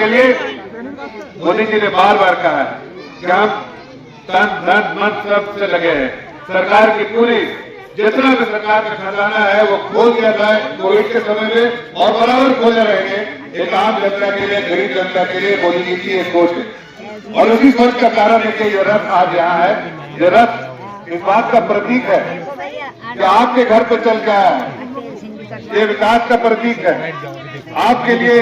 के लिए मोदी जी ने बार बार कहा है कि हम तन धन मन सब से लगे हैं। सरकार की पूरी जितना भी सरकार का खजाना है वो खोल दिया जाए कोविड के समय में और बराबर खोले रहेंगे। एक आम जनता के लिए, गरीब जनता के लिए मोदी जी की एक सोच है और उसी सोच का कारण है कि ये रथ आज यहाँ है। ये रथ इस बात का प्रतीक है कि आपके घर पे चल गया है, ये विकास का प्रतीक है। आपके लिए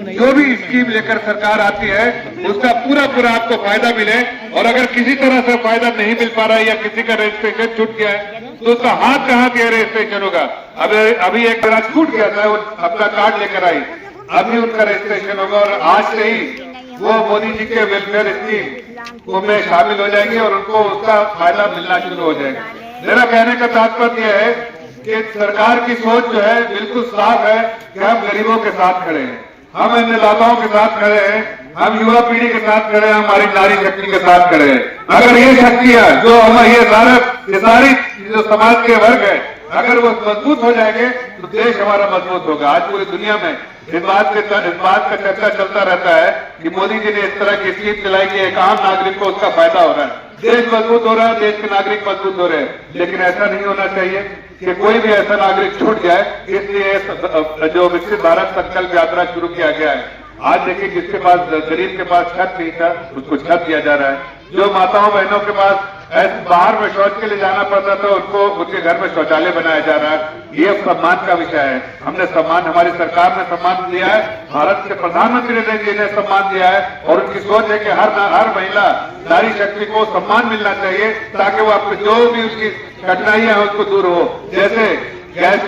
जो भी स्कीम लेकर सरकार आती है उसका पूरा पूरा आपको फायदा मिले और अगर किसी तरह से फायदा नहीं मिल पा रहा है या किसी का रजिस्ट्रेशन छूट गया है तो उसका हाथ कहाँ के रजिस्ट्रेशन होगा। अभी एक मेरा छूट गया था, वो अपना कार्ड लेकर आई, अभी उनका रजिस्ट्रेशन होगा और आज से ही वो मोदी जी के वेलफेयर स्कीम में शामिल हो जाएंगे और उनको उसका फायदा मिलना शुरू हो जाएगा। मेरा कहने का तात्पर्य यह है कि सरकार की सोच जो है बिल्कुल साफ है कि हम गरीबों के साथ खड़े हैं, हम अन्नदाताओं के साथ खड़े हैं, हम युवा पीढ़ी के साथ खड़े हैं, हमारी नारी शक्ति के साथ खड़े हैं। अगर ये शक्तियां जो हमारे ये सारी जो समाज के वर्ग है अगर वो मजबूत हो जाएंगे तो देश हमारा मजबूत होगा। आज पूरी दुनिया में इस बात का चर्चा चलता रहता है कि मोदी जी ने इस तरह की स्कीम चलाई कि एक आम नागरिक को उसका फायदा हो रहा है, देश मजबूत हो रहा है, देश के नागरिक मजबूत हो रहे हैं। लेकिन ऐसा नहीं होना चाहिए कि कोई भी ऐसा नागरिक छूट जाए। इसलिए जो विकसित भारत संकल्प यात्रा शुरू किया गया है, आज देखिए जिसके पास गरीब के पास छत नहीं था उसको छत दिया जा रहा है। जो माताओं बहनों के पास बाहर में शौच के लिए जाना पड़ता था उनको उनके घर में शौचालय बनाया जा रहा है। ये सम्मान का विषय है। हमने सम्मान, हमारी सरकार ने सम्मान दिया है, भारत के प्रधानमंत्री जी ने सम्मान दिया है और उनकी सोच है कि हर महिला नारी शक्ति को सम्मान मिलना चाहिए ताकि वो अपनी जो भी उसकी कठिनाइयां हैं उसको दूर हो। जैसे गैस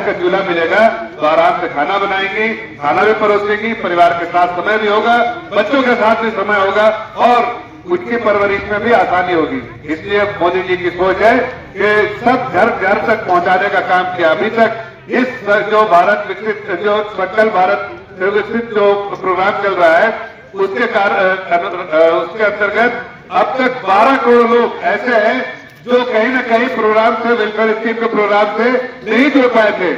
का चूल्हा मिलेगा तो आराम से खाना बनाएंगी, खाना भी परोसेंगी, परिवार के साथ समय भी होगा, बच्चों के साथ भी समय होगा और उनकी परवरिश में भी आसानी होगी। इसलिए मोदी जी की सोच है कि सब घर घर तक पहुंचाने का काम किया। अभी तक इस जो भारत विकसित जो संकल्प भारत विकसित जो प्रोग्राम चल रहा है उसके अंतर्गत अब तक 12 करोड़ लोग ऐसे हैं जो कहीं न कहीं प्रोग्राम से, वेलफेयर स्कीम के प्रोग्राम से नहीं जुड़ पाए थे,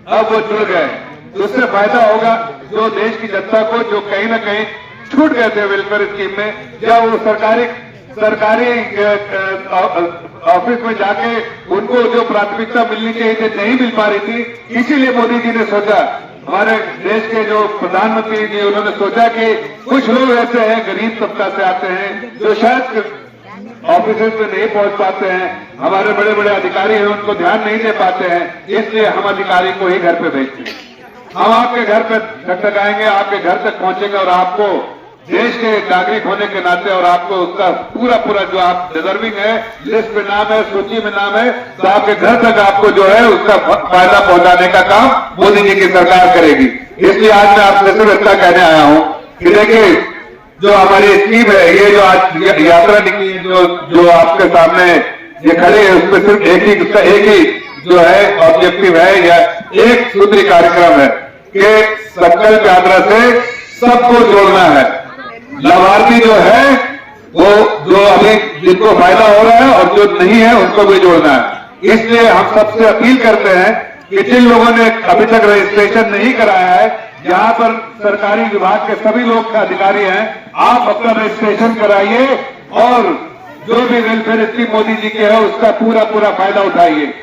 अब वो जुड़ गए। तो उससे फायदा होगा जो देश की जनता को जो कहीं न कहीं छूट गए थे वेलफेयर स्कीम में या वो सरकारी ऑफिस में जाके उनको जो प्राथमिकता मिलनी चाहिए थी नहीं मिल पा रही थी। इसीलिए मोदी जी ने सोचा, हमारे देश के जो प्रधानमंत्री जी उन्होंने सोचा कि कुछ लोग ऐसे हैं गरीब तबका से आते हैं जो शायद ऑफिस में नहीं पहुंच पाते हैं, हमारे बड़े बड़े अधिकारी हैं उनको ध्यान नहीं दे पाते हैं, इसलिए हम अधिकारी को ही घर पे भेजते हैं। हम आपके घर पे टकटकाएंगे, आपके घर तक पहुंचेंगे और आपको देश के नागरिक होने के नाते और आपको उसका पूरा जो आप डिजर्विंग है, लिस्ट में नाम है, सूची में नाम है, तो आपके घर तक आपको जो है उसका फायदा पहुंचाने का काम मोदी जी की सरकार करेगी। इसलिए आज मैं आपसे सिर्फ इतना कहने आया हूं कि देखिए जो हमारी स्कीम है, ये जो आज यात्रा निकली है, जो आपके सामने ये खड़े है, उसमें सिर्फ एक ही जो है ऑब्जेक्टिव है या एक सूत्री कार्यक्रम है कि संकल्प यात्रा से सबको जोड़ना है। लाभार्थी जो है वो जो अभी जिनको फायदा हो रहा है और जो नहीं है उनको भी जोड़ना है। इसलिए हम सबसे अपील करते हैं कि जिन लोगों ने अभी तक रजिस्ट्रेशन नहीं कराया है, यहाँ पर सरकारी विभाग के सभी लोग अधिकारी हैं, आप अपना रजिस्ट्रेशन कराइए और जो भी वेलफेयर स्कीम मोदी जी के है उसका पूरा फायदा उठाइए।